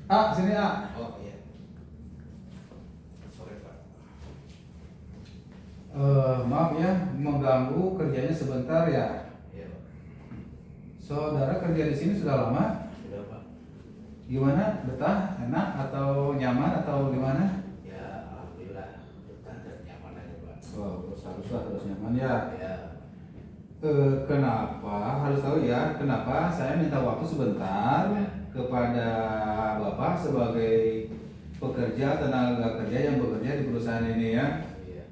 Sini Oh iya. Sore Pak. Maaf ya, mengganggu kerjanya sebentar ya. Iya Pak. Saudara kerja di sini sudah lama? Sudah Pak. Gimana? Betah? Enak? Atau nyaman? Atau gimana? Ya alhamdulillah betah dan nyaman aja Pak. Oh, haruslah terus nyaman ya. Ya. Kenapa? Harus tahu ya, kenapa saya minta waktu sebentar kepada Bapak sebagai pekerja tenaga kerja yang bekerja di perusahaan ini ya. Iya.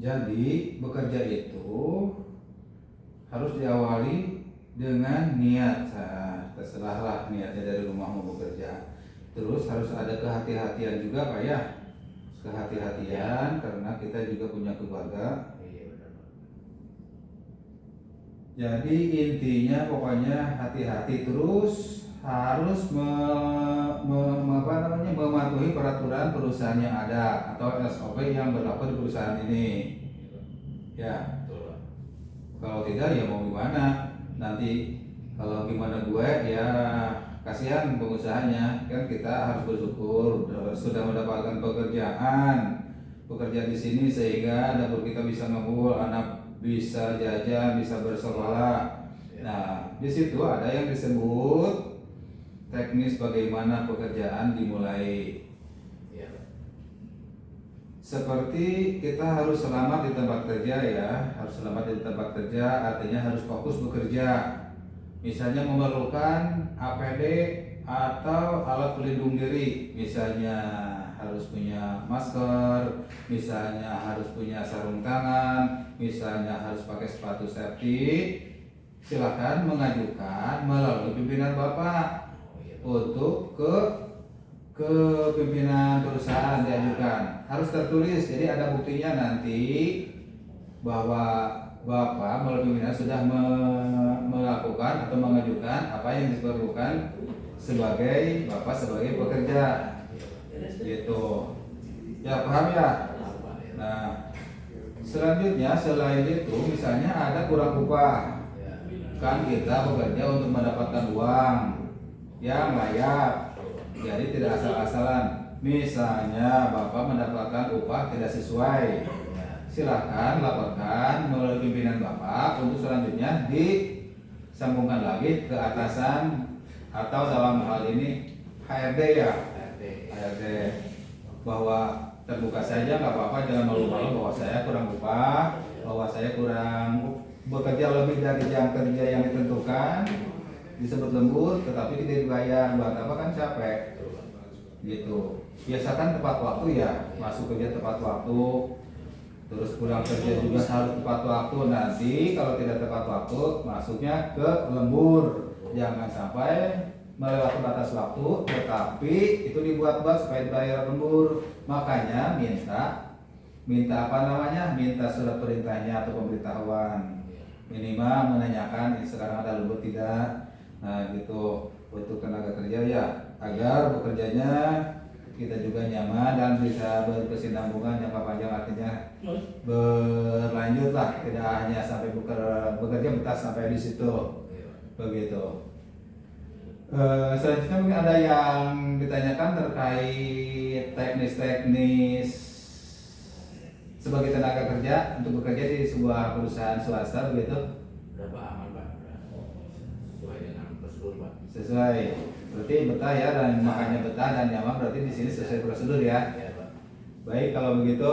Jadi bekerja itu harus diawali dengan niat. Terserahlah niatnya dari rumah mau bekerja. Terus harus ada kehati-hatian juga Pak ya. Kehati-hatian karena kita juga punya keluarga. Iya benar Pak. Jadi intinya pokoknya hati-hati terus, harus mematuhi peraturan perusahaan yang ada atau SOP yang berlaku di perusahaan ini. Ya, Betul Pak. kalau tidak ya mau gimana? Nanti kalau gimana gue ya kasihan pengusahanya, kan kita harus bersyukur sudah mendapatkan pekerja di sini sehingga dapur kita bisa ngebul, anak bisa jajan, bisa bersekolah. Nah, di situ ada yang disebut teknis bagaimana pekerjaan dimulai. Iya Pak. Seperti kita harus selamat di tempat kerja ya, harus selamat di tempat kerja artinya harus fokus bekerja. Misalnya memerlukan APD atau alat pelindung diri, misalnya harus punya masker, misalnya harus punya sarung tangan, misalnya harus pakai sepatu safety, silakan mengajukan melalui pimpinan Bapak untuk ke pimpinan perusahaan diajukan. Harus tertulis, jadi ada buktinya nanti bahwa Bapak melalui pimpinan sudah melakukan atau mengajukan apa yang diperlukan sebagai Bapak sebagai pekerja gitu ya, paham ya? Nah selanjutnya selain itu misalnya ada kurang upah, kan kita bekerja untuk mendapatkan uang yang layak, jadi tidak asal-asalan. Misalnya Bapak mendapatkan upah tidak sesuai, silahkan laporkan melalui pimpinan Bapak untuk selanjutnya disambungkan lagi ke atasan atau dalam hal ini HRD ya, HRD, bahwa terbuka saja nggak apa-apa, jangan malu-malu bahwa saya kurang upah, bahwa saya kurang bekerja lebih dari jam kerja yang ditentukan, disebut lembur tetapi tidak dibayar, buat apa kan capek gitu. Biasakan tepat waktu ya, masuk kerja tepat waktu. Terus pulang kerja juga harus tepat waktu. Nanti kalau tidak tepat waktu masuknya ke lembur. Jangan sampai melewati batas waktu tetapi itu dibuat-buat supaya dibayar lembur. Makanya minta surat perintahnya atau pemberitahuan. Minimal menanyakan sekarang ada lembur tidak. Nah gitu untuk tenaga kerja ya, agar bekerjanya kita juga nyaman dan bisa berkesinambungan jangka panjang, artinya berlanjut lah, tidak hanya sampai bekerja betah sampai di situ begitu. Selanjutnya mungkin ada yang ditanyakan terkait teknis sebagai tenaga kerja untuk bekerja di sebuah perusahaan swasta begitu. Udah Pak, aman Pak. Sesuai dengan prosedur Pak. Sesuai, berarti betah ya, dan makanya betah dan nyaman berarti di sini sesuai prosedur ya. Iya Pak. Baik kalau begitu,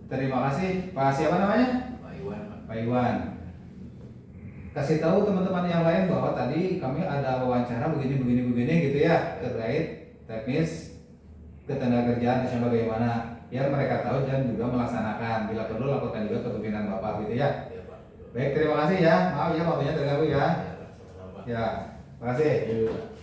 terima kasih Pak. Siapa namanya? Pak Iwan Pak. Pak Iwan. Kasih tahu teman-teman yang lain bahwa tadi kami ada wawancara begini gitu ya, terkait teknis ketenagakerjaan bagaimana, biar mereka tahu dan juga melaksanakan. Bila perlu laporkan juga ke pimpinan Bapak gitu ya. Iya Pak. Baik, terima kasih ya. Maaf ya waktunya terganggu ya. Iya Pak. Sama-sama Pak. Ya, terima kasih. Iya Pak.